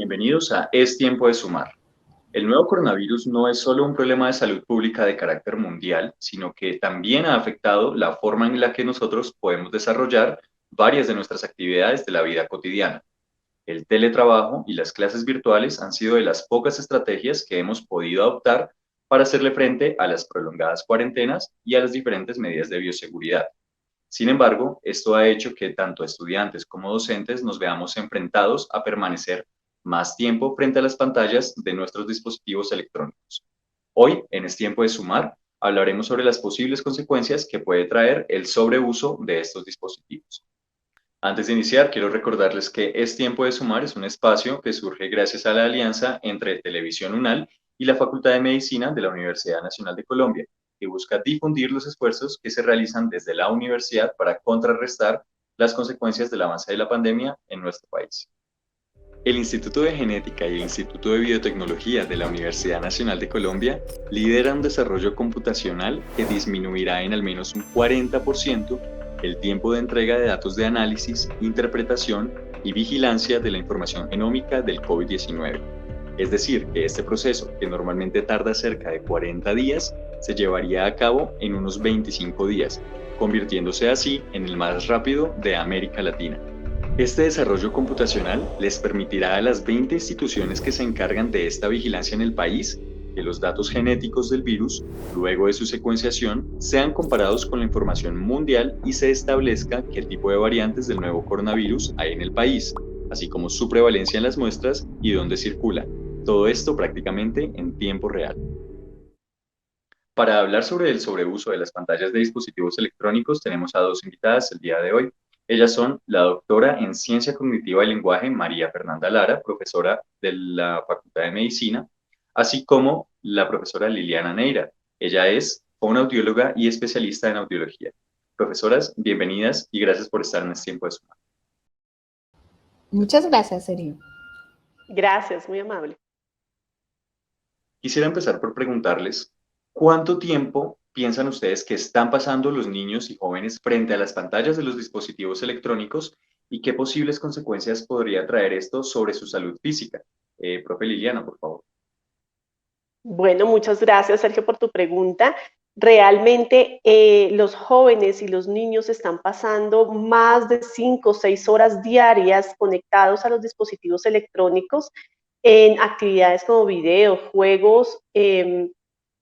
Bienvenidos a Es Tiempo de Sumar. El nuevo coronavirus no es solo un problema de salud pública de carácter mundial, sino que también ha afectado la forma en la que nosotros podemos desarrollar varias de nuestras actividades de la vida cotidiana. El teletrabajo y las clases virtuales han sido de las pocas estrategias que hemos podido adoptar para hacerle frente a las prolongadas cuarentenas y a las diferentes medidas de bioseguridad. Sin embargo, esto ha hecho que tanto estudiantes como docentes nos veamos enfrentados a permanecer más tiempo frente a las pantallas de nuestros dispositivos electrónicos. Hoy, en Es Tiempo de Sumar, hablaremos sobre las posibles consecuencias que puede traer el sobreuso de estos dispositivos. Antes de iniciar, quiero recordarles que Es Tiempo de Sumar es un espacio que surge gracias a la alianza entre Televisión UNAL y la Facultad de Medicina de la Universidad Nacional de Colombia, que busca difundir los esfuerzos que se realizan desde la universidad para contrarrestar las consecuencias del avance de la pandemia en nuestro país. El Instituto de Genética y el Instituto de Biotecnología de la Universidad Nacional de Colombia lideran un desarrollo computacional que disminuirá en al menos un 40% el tiempo de entrega de datos de análisis, interpretación y vigilancia de la información genómica del COVID-19. Es decir, que este proceso, que normalmente tarda cerca de 40 días, se llevaría a cabo en unos 25 días, convirtiéndose así en el más rápido de América Latina. Este desarrollo computacional les permitirá a las 20 instituciones que se encargan de esta vigilancia en el país que los datos genéticos del virus, luego de su secuenciación, sean comparados con la información mundial y se establezca qué tipo de variantes del nuevo coronavirus hay en el país, así como su prevalencia en las muestras y dónde circula. Todo esto prácticamente en tiempo real. Para hablar sobre el sobreuso de las pantallas de dispositivos electrónicos, tenemos a dos invitadas el día de hoy. Ellas son la doctora en Ciencia Cognitiva y Lenguaje, María Fernanda Lara, profesora de la Facultad de Medicina, así como la profesora Liliana Neira. Ella es fonoaudióloga y especialista en audiología. Profesoras, bienvenidas y gracias por estar en este tiempo de sumar. Muchas gracias, Sergio. Gracias, muy amable. Quisiera empezar por preguntarles, ¿cuánto tiempo piensan ustedes que están pasando los niños y jóvenes frente a las pantallas de los dispositivos electrónicos y qué posibles consecuencias podría traer esto sobre su salud física? Profe Liliana, por favor. Bueno, muchas gracias, Sergio, por tu pregunta. Realmente los jóvenes y los niños están pasando más de 5 o 6 horas diarias conectados a los dispositivos electrónicos en actividades como videojuegos,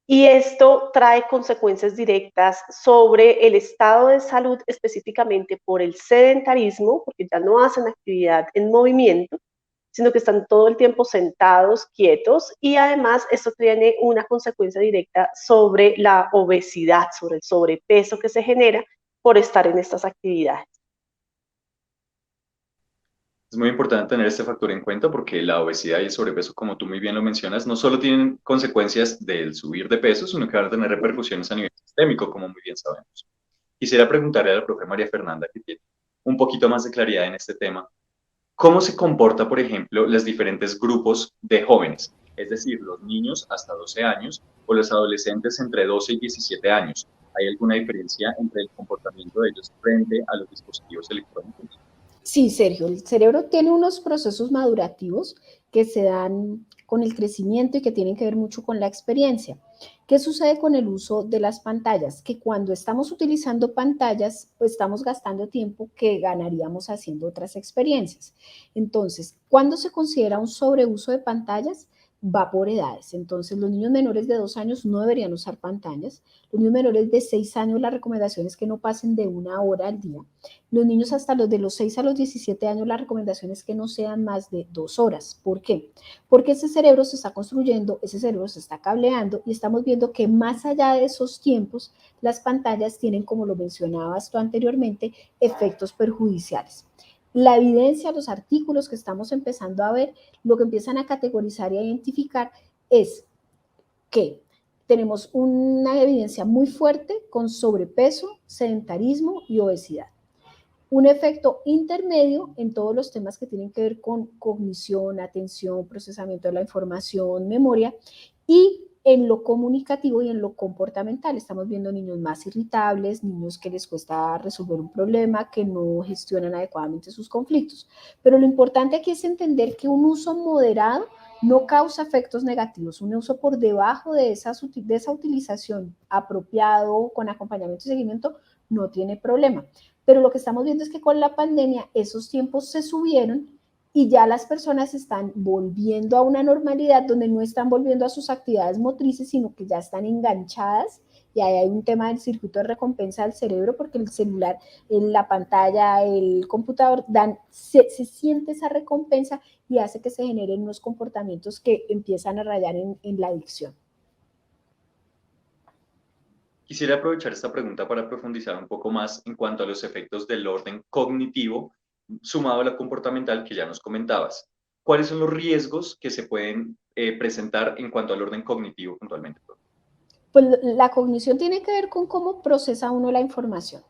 y esto trae consecuencias directas sobre el estado de salud, específicamente por el sedentarismo, porque ya no hacen actividad en movimiento, sino que están todo el tiempo sentados, quietos, y además esto tiene una consecuencia directa sobre la obesidad, sobre el sobrepeso que se genera por estar en estas actividades. Es muy importante tener este factor en cuenta porque la obesidad y el sobrepeso, como tú muy bien lo mencionas, no solo tienen consecuencias del subir de peso, sino que van a tener repercusiones a nivel sistémico, como muy bien sabemos. Quisiera preguntarle a la profe María Fernanda, que tiene un poquito más de claridad en este tema, ¿cómo se comporta, por ejemplo, los diferentes grupos de jóvenes? Es decir, los niños hasta 12 años o los adolescentes entre 12 y 17 años. ¿Hay alguna diferencia entre el comportamiento de ellos frente a los dispositivos electrónicos? Sí, Sergio, el cerebro tiene unos procesos madurativos que se dan con el crecimiento y que tienen que ver mucho con la experiencia. ¿Qué sucede con el uso de las pantallas? Que cuando estamos utilizando pantallas, pues estamos gastando tiempo que ganaríamos haciendo otras experiencias. Entonces, ¿cuándo se considera un sobreuso de pantallas? Va por edades. Entonces, los niños menores de 2 años no deberían usar pantallas. Los niños menores de 6 años, la recomendación es que no pasen de 1 hora al día. Los niños hasta los de los 6 a los 17 años, la recomendación es que no sean más de 2 horas. ¿Por qué? Porque ese cerebro se está construyendo, ese cerebro se está cableando y estamos viendo que más allá de esos tiempos, las pantallas tienen, como lo mencionabas tú anteriormente, efectos perjudiciales. La evidencia, los artículos que estamos empezando a ver, lo que empiezan a categorizar y a identificar es que tenemos una evidencia muy fuerte con sobrepeso, sedentarismo y obesidad. Un efecto intermedio en todos los temas que tienen que ver con cognición, atención, procesamiento de la información, memoria, y en lo comunicativo y en lo comportamental. Estamos viendo niños más irritables, niños que les cuesta resolver un problema, que no gestionan adecuadamente sus conflictos. Pero lo importante aquí es entender que un uso moderado no causa efectos negativos. Un uso por debajo de esa utilización apropiado, con acompañamiento y seguimiento, no tiene problema. Pero lo que estamos viendo es que con la pandemia esos tiempos se subieron y ya las personas están volviendo a una normalidad donde no están volviendo a sus actividades motrices, sino que ya están enganchadas, y ahí hay un tema del circuito de recompensa del cerebro, porque el celular, en la pantalla, el computador, se siente esa recompensa y hace que se generen unos comportamientos que empiezan a rayar en la adicción. Quisiera aprovechar esta pregunta para profundizar un poco más en cuanto a los efectos del orden cognitivo sumado a la comportamental que ya nos comentabas. ¿Cuáles son los riesgos que se pueden presentar en cuanto al orden cognitivo puntualmente? Pues la cognición tiene que ver con cómo procesa uno la información.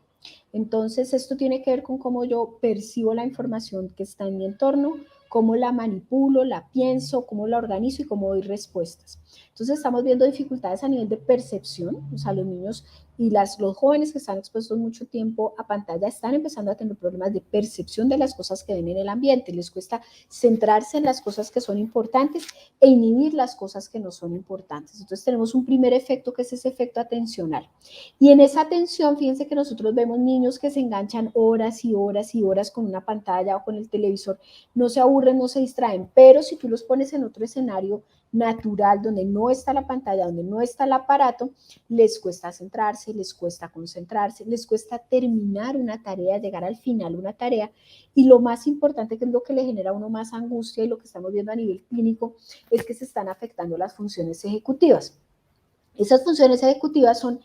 Entonces, esto tiene que ver con cómo yo percibo la información que está en mi entorno, cómo la manipulo, la pienso, cómo la organizo y cómo doy respuestas. Entonces, estamos viendo dificultades a nivel de percepción, o sea, los niños y los jóvenes que están expuestos mucho tiempo a pantalla están empezando a tener problemas de percepción de las cosas que ven en el ambiente. Les cuesta centrarse en las cosas que son importantes e inhibir las cosas que no son importantes. Entonces, tenemos un primer efecto que es ese efecto atencional. Y en esa atención, fíjense que nosotros vemos niños que se enganchan horas y horas y horas con una pantalla o con el televisor, no se aburren, no se distraen, pero si tú los pones en otro escenario natural, donde no está la pantalla, donde no está el aparato, les cuesta centrarse, les cuesta concentrarse, les cuesta terminar una tarea, llegar al final una tarea, y lo más importante, que es lo que le genera a uno más angustia y lo que estamos viendo a nivel clínico, es que se están afectando las funciones ejecutivas. Esas funciones ejecutivas son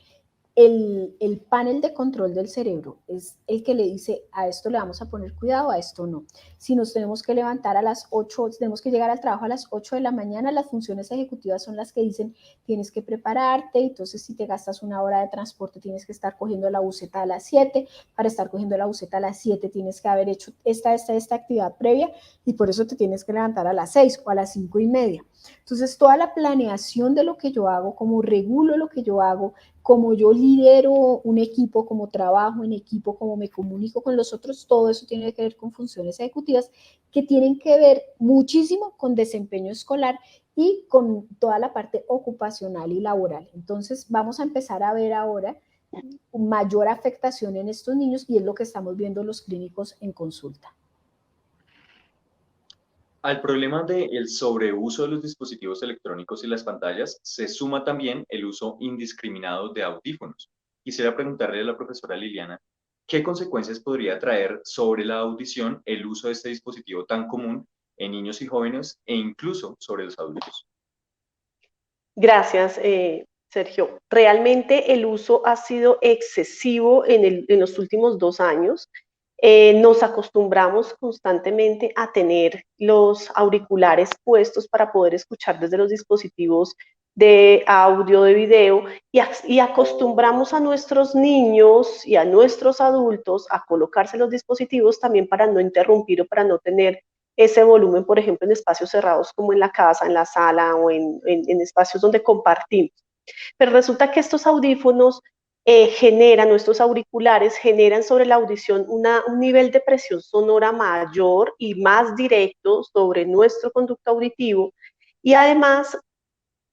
el panel de control del cerebro, es el que le dice: a esto le vamos a poner cuidado, a esto no. Si nos tenemos que levantar a las 8, tenemos que llegar al trabajo a las 8 de la mañana, las funciones ejecutivas son las que dicen: tienes que prepararte, entonces si te gastas una hora de transporte tienes que estar cogiendo la buseta a las 7, para estar cogiendo la buseta a las 7 tienes que haber hecho esta actividad previa, y por eso te tienes que levantar a las 6 o a las 5:30. Entonces, toda la planeación de lo que yo hago, cómo regulo lo que yo hago, cómo yo lidero un equipo, cómo trabajo en equipo, cómo me comunico con los otros, todo eso tiene que ver con funciones ejecutivas que tienen que ver muchísimo con desempeño escolar y con toda la parte ocupacional y laboral. Entonces, vamos a empezar a ver ahora mayor afectación en estos niños, y es lo que estamos viendo los clínicos en consulta. Al problema del sobreuso de los dispositivos electrónicos y las pantallas se suma también el uso indiscriminado de audífonos. Quisiera preguntarle a la profesora Liliana, ¿qué consecuencias podría traer sobre la audición el uso de este dispositivo tan común en niños y jóvenes e incluso sobre los adultos? Gracias, Sergio. Realmente el uso ha sido excesivo en los últimos 2 años. Nos acostumbramos constantemente a tener los auriculares puestos para poder escuchar desde los dispositivos de audio, de video, y acostumbramos a nuestros niños y a nuestros adultos a colocarse los dispositivos también para no interrumpir o para no tener ese volumen, por ejemplo, en espacios cerrados como en la casa, en la sala o en espacios donde compartimos. Pero resulta que estos audífonos nuestros auriculares generan sobre la audición un nivel de presión sonora mayor y más directo sobre nuestro conducto auditivo, y además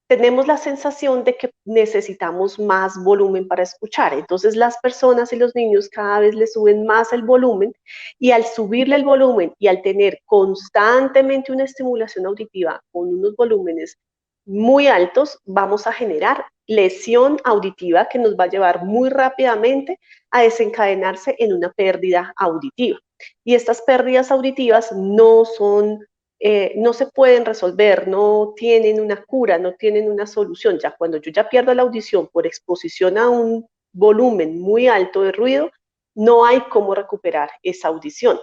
tenemos la sensación de que necesitamos más volumen para escuchar. Entonces las personas y los niños cada vez le suben más el volumen, y al subirle el volumen y al tener constantemente una estimulación auditiva con unos volúmenes muy altos, vamos a generar lesión auditiva que nos va a llevar muy rápidamente a desencadenarse en una pérdida auditiva. Y estas pérdidas auditivas no se pueden resolver, no tienen una cura, no tienen una solución. Ya cuando yo ya pierdo la audición por exposición a un volumen muy alto de ruido, no hay cómo recuperar esa audición.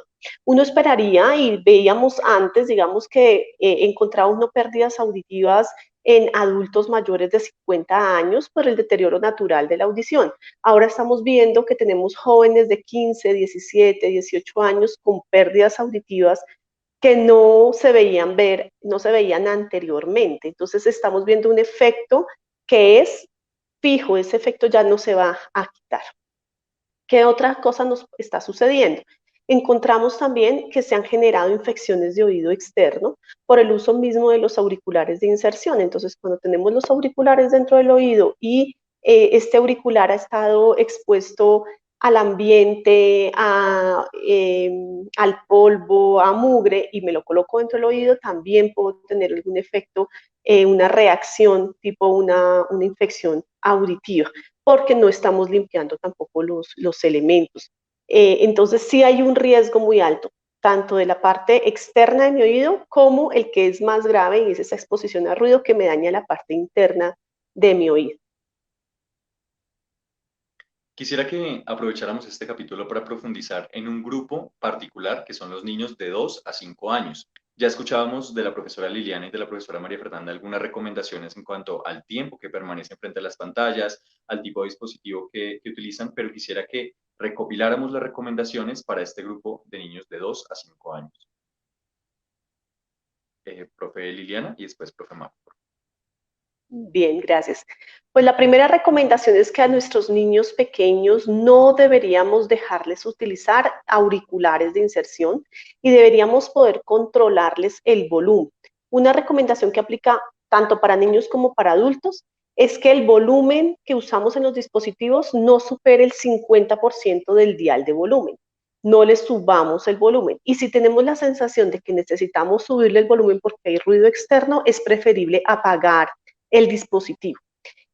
Uno esperaría, y veíamos antes, digamos que encontraba uno pérdidas auditivas en adultos mayores de 50 años por el deterioro natural de la audición. Ahora estamos viendo que tenemos jóvenes de 15, 17, 18 años con pérdidas auditivas que no se veían anteriormente. Entonces estamos viendo un efecto que es fijo, ese efecto ya no se va a quitar. ¿Qué otra cosa nos está sucediendo? Encontramos también que se han generado infecciones de oído externo por el uso mismo de los auriculares de inserción. Entonces, cuando tenemos los auriculares dentro del oído y este auricular ha estado expuesto al ambiente, al polvo, a mugre, y me lo coloco dentro del oído, también puedo tener algún efecto, una reacción tipo una infección auditiva, porque no estamos limpiando tampoco los elementos. Entonces sí hay un riesgo muy alto, tanto de la parte externa de mi oído como el que es más grave, y es esa exposición a ruido que me daña la parte interna de mi oído. Quisiera que aprovecháramos este capítulo para profundizar en un grupo particular que son los niños de 2 a 5 años. Ya escuchábamos de la profesora Liliana y de la profesora María Fernanda algunas recomendaciones en cuanto al tiempo que permanecen frente a las pantallas, al tipo de dispositivo que utilizan, pero quisiera que recopiláramos las recomendaciones para este grupo de niños de 2 a 5 años. Profe Liliana y después profe Marco. Bien, gracias. Pues la primera recomendación es que a nuestros niños pequeños no deberíamos dejarles utilizar auriculares de inserción y deberíamos poder controlarles el volumen. Una recomendación que aplica tanto para niños como para adultos es que el volumen que usamos en los dispositivos no supere el 50% del dial de volumen. No les subamos el volumen. Y si tenemos la sensación de que necesitamos subirle el volumen porque hay ruido externo, es preferible apagar el dispositivo.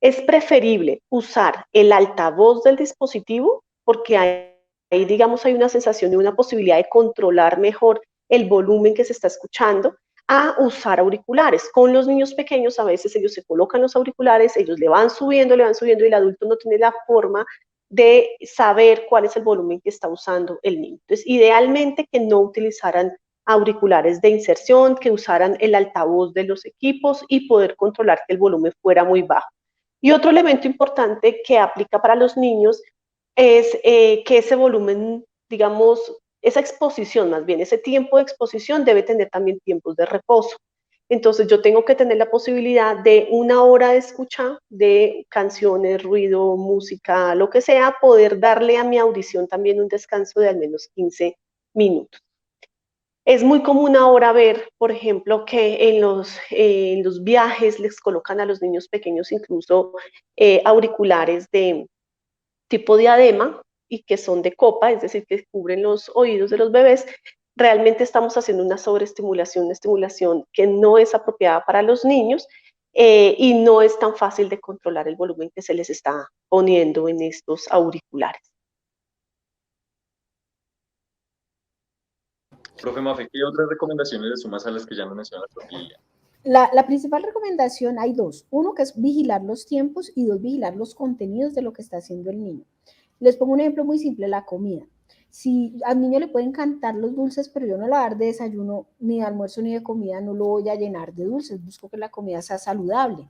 Es preferible usar el altavoz del dispositivo porque ahí, digamos, hay una sensación y una posibilidad de controlar mejor el volumen que se está escuchando, a usar auriculares. Con los niños pequeños a veces ellos se colocan los auriculares, ellos le van subiendo y el adulto no tiene la forma de saber cuál es el volumen que está usando el niño. Entonces, idealmente que no utilizaran auriculares de inserción, que usaran el altavoz de los equipos y poder controlar que el volumen fuera muy bajo. Y otro elemento importante que aplica para los niños es que ese volumen, digamos, esa exposición más bien, ese tiempo de exposición debe tener también tiempos de reposo. Entonces yo tengo que tener la posibilidad de una hora de escucha de canciones, ruido, música, lo que sea, poder darle a mi audición también un descanso de al menos 15 minutos. Es muy común ahora ver, por ejemplo, que en los viajes les colocan a los niños pequeños incluso auriculares de tipo diadema y que son de copa, es decir, que cubren los oídos de los bebés. Realmente estamos haciendo una sobreestimulación, una estimulación que no es apropiada para los niños, y no es tan fácil de controlar el volumen que se les está poniendo en estos auriculares. Profe Mafe, ¿qué otras recomendaciones le sumas a las que ya nos menciona la profe Liliana? La principal recomendación hay dos. Uno, que es vigilar los tiempos, y dos, vigilar los contenidos de lo que está haciendo el niño. Les pongo un ejemplo muy simple: la comida. Si al niño le pueden encantar los dulces, pero yo no le voy a dar de desayuno, ni de almuerzo, ni de comida, no lo voy a llenar de dulces. Busco que la comida sea saludable.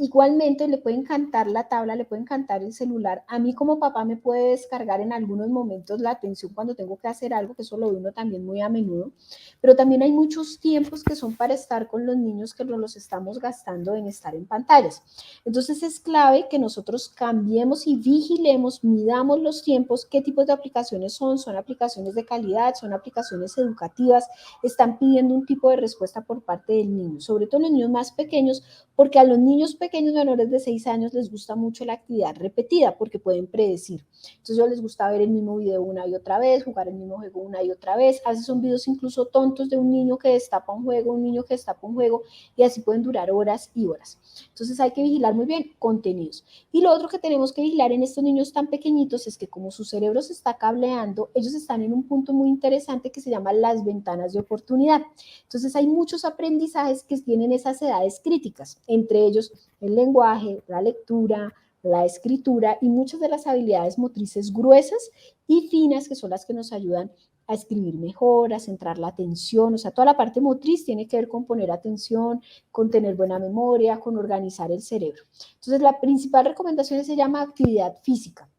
Igualmente le puede encantar la tabla, le puede encantar el celular. A mí como papá me puede descargar en algunos momentos la atención cuando tengo que hacer algo, que eso lo ve uno también muy a menudo. Pero también hay muchos tiempos que son para estar con los niños que los estamos gastando en estar en pantallas. Entonces es clave que nosotros cambiemos y vigilemos, midamos los tiempos, qué tipos de aplicaciones son aplicaciones de calidad, son aplicaciones educativas, están pidiendo un tipo de respuesta por parte del niño, sobre todo los niños más pequeños, porque a los niños pequeños menores de 6 años les gusta mucho la actividad repetida porque pueden predecir. Entonces a ellos les gusta ver el mismo video una y otra vez, jugar el mismo juego una y otra vez. A veces son videos incluso tontos de un niño que destapa un juego, y así pueden durar horas y horas. Entonces hay que vigilar muy bien contenidos. Y lo otro que tenemos que vigilar en estos niños tan pequeñitos es que como su cerebro se está cableando, ellos están en un punto muy interesante que se llama las ventanas de oportunidad. Entonces hay muchos aprendizajes que tienen esas edades críticas, entre ellos el lenguaje, la lectura, la escritura y muchas de las habilidades motrices gruesas y finas, que son las que nos ayudan a escribir mejor, a centrar la atención. O sea, toda la parte motriz tiene que ver con poner atención, con tener buena memoria, con organizar el cerebro. Entonces la principal recomendación se llama actividad física,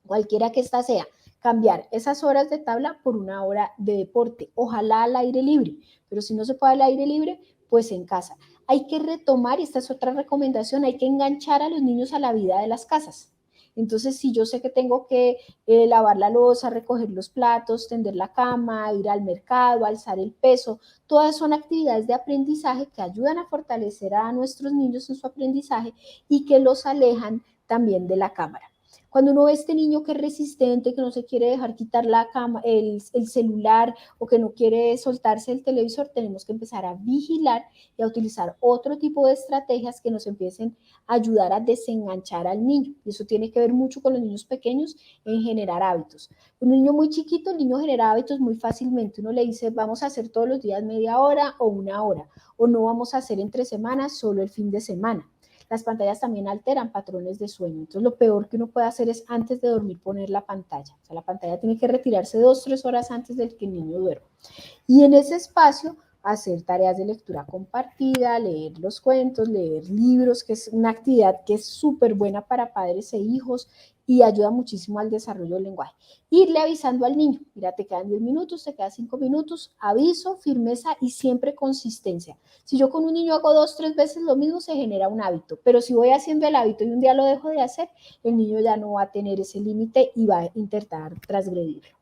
cualquiera que ésta sea. Cambiar esas horas de tabla por una hora de deporte, ojalá al aire libre, pero si no se puede al aire libre, pues en casa. hay que retomar, y esta es otra recomendación, hay que enganchar a los niños a la vida de las casas. Entonces, si yo sé que tengo que lavar la loza, recoger los platos, tender la cama, ir al mercado, alzar el peso, todas son actividades de aprendizaje que ayudan a fortalecer a nuestros niños en su aprendizaje y que los alejan también de la cámara. Cuando uno ve a este niño que es resistente, que no se quiere dejar quitar la cama, el celular o que no quiere soltarse el televisor, tenemos que empezar a vigilar y a utilizar otro tipo de estrategias que nos empiecen a ayudar a desenganchar al niño. Y eso tiene que ver mucho con los niños pequeños en generar hábitos. Un niño muy chiquito, el niño genera hábitos muy fácilmente. Uno le dice, vamos a hacer todos los días media hora o una hora, o no vamos a hacer entre semanas, solo el fin de semana. Las pantallas también alteran patrones de sueño. Entonces, lo peor que uno puede hacer es antes de dormir poner la pantalla. O sea, la pantalla tiene que retirarse 2, 3 horas antes de que el niño duerma. Y en ese espacio, hacer tareas de lectura compartida, leer los cuentos, leer libros, que es una actividad que es súper buena para padres e hijos y ayuda muchísimo al desarrollo del lenguaje. Irle avisando al niño, mira, te quedan 10 minutos, te quedan 5 minutos, aviso, firmeza y siempre consistencia. Si yo con un niño hago 2, 3 veces lo mismo, se genera un hábito, pero si voy haciendo el hábito y un día lo dejo de hacer, el niño ya no va a tener ese límite y va a intentar transgredirlo.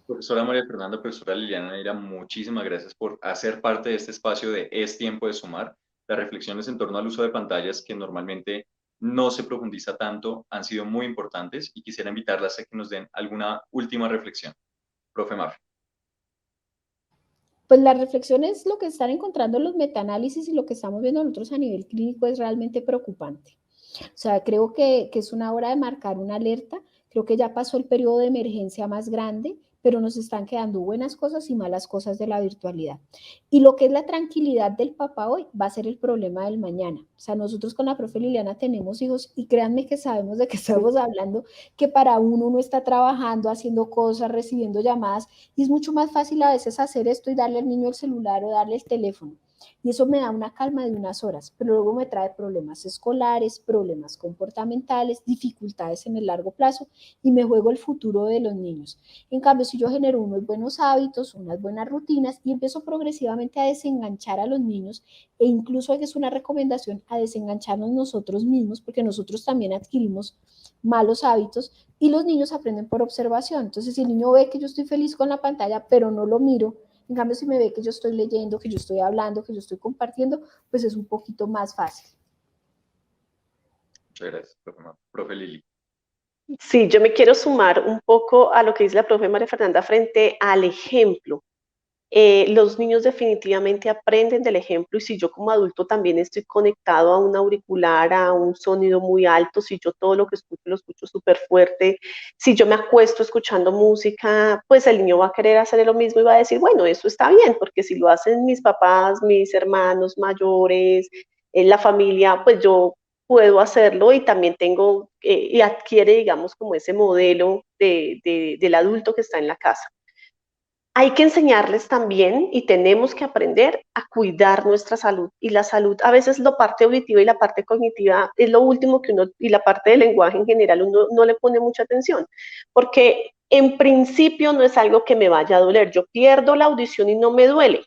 Profesora María Fernanda, profesora Liliana Neira, muchísimas gracias por hacer parte de este espacio de Es Tiempo de Sumar. Las reflexiones en torno al uso de pantallas que normalmente no se profundiza tanto han sido muy importantes y quisiera invitarlas a que nos den alguna última reflexión. Profe Mafe. Pues la reflexión es lo que están encontrando los metaanálisis y lo que estamos viendo nosotros a nivel clínico es realmente preocupante. O sea, creo que es una hora de marcar una alerta. Creo que ya pasó el periodo de emergencia más grande, pero nos están quedando buenas cosas y malas cosas de la virtualidad. Y lo que es la tranquilidad del papá hoy va a ser el problema del mañana. O sea, nosotros con la profe Liliana tenemos hijos y créanme que sabemos de qué estamos hablando, que para uno está trabajando, haciendo cosas, recibiendo llamadas y es mucho más fácil a veces hacer esto y darle al niño el celular o darle el teléfono. Y eso me da una calma de unas horas, pero luego me trae problemas escolares, problemas comportamentales, dificultades en el largo plazo y me juego el futuro de los niños. En cambio, si yo genero unos buenos hábitos, unas buenas rutinas y empiezo progresivamente a desenganchar a los niños e incluso es una recomendación a desengancharnos nosotros mismos porque nosotros también adquirimos malos hábitos y los niños aprenden por observación. Entonces, si el niño ve que yo estoy feliz con la pantalla, pero no lo miro, en cambio, si me ve que yo estoy leyendo, que yo estoy hablando, que yo estoy compartiendo, pues es un poquito más fácil. Muchas gracias, profe Lili. Sí, yo me quiero sumar un poco a lo que dice la profe María Fernanda frente al ejemplo. Los niños definitivamente aprenden del ejemplo y si yo como adulto también estoy conectado a un auricular, a un sonido muy alto, si yo todo lo que escucho lo escucho súper fuerte, si yo me acuesto escuchando música, pues el niño va a querer hacer lo mismo y va a decir, bueno, eso está bien, porque si lo hacen mis papás, mis hermanos mayores, la familia, pues yo puedo hacerlo y también tengo, y adquiere, digamos, como ese modelo del adulto que está en la casa. Hay que enseñarles también y tenemos que aprender a cuidar nuestra salud. Y la salud, a veces la parte auditiva y la parte cognitiva es lo último que uno, y la parte del lenguaje en general, uno no le pone mucha atención, porque en principio no es algo que me vaya a doler. Yo pierdo la audición y no me duele.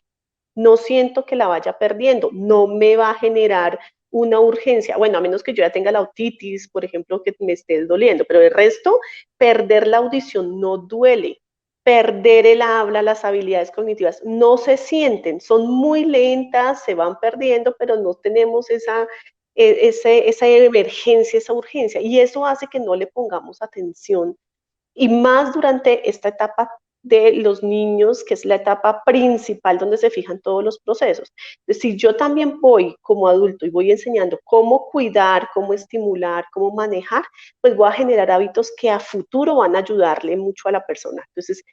No siento que la vaya perdiendo, no me va a generar una urgencia, bueno, a menos que yo ya tenga la otitis, por ejemplo, que me esté doliendo, pero el resto, perder la audición no duele, perder el habla, las habilidades cognitivas no se sienten, son muy lentas, se van perdiendo, pero no tenemos esa emergencia, esa urgencia, y eso hace que no le pongamos atención, y más durante esta etapa de los niños, que es la etapa principal donde se fijan todos los procesos. Entonces, si yo también voy como adulto y voy enseñando cómo cuidar, cómo estimular, cómo manejar, pues voy a generar hábitos que a futuro van a ayudarle mucho a la persona. Entonces,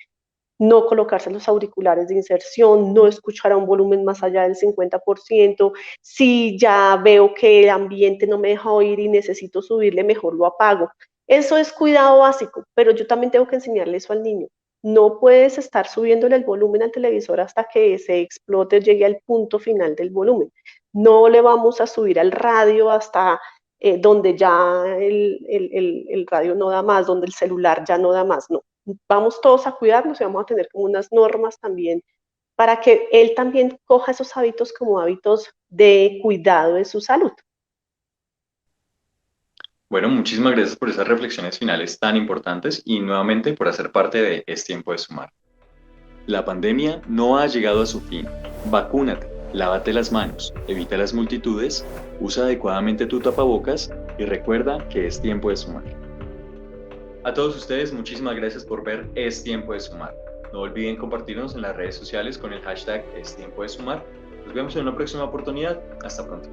no colocarse los auriculares de inserción, no escuchar a un volumen más allá del 50%, si ya veo que el ambiente no me deja oír y necesito subirle, mejor lo apago. Eso es cuidado básico, pero yo también tengo que enseñarle eso al niño. No puedes estar subiéndole el volumen al televisor hasta que se explote, llegue al punto final del volumen. No le vamos a subir al radio hasta donde ya el radio no da más, donde el celular ya no da más, no. Vamos todos a cuidarnos y vamos a tener como unas normas también para que él también coja esos hábitos como hábitos de cuidado de su salud. Bueno, muchísimas gracias por esas reflexiones finales tan importantes y nuevamente por hacer parte de Es Tiempo de Sumar. La pandemia no ha llegado a su fin. Vacúnate, lávate las manos, evita las multitudes, usa adecuadamente tu tapabocas y recuerda que es tiempo de sumar. A todos ustedes, muchísimas gracias por ver Es Tiempo de Sumar. No olviden compartirnos en las redes sociales con el hashtag Es Tiempo de Sumar. Nos vemos en una próxima oportunidad. Hasta pronto.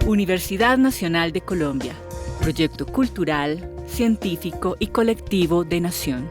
Universidad Nacional de Colombia, proyecto cultural, científico y colectivo de Nación.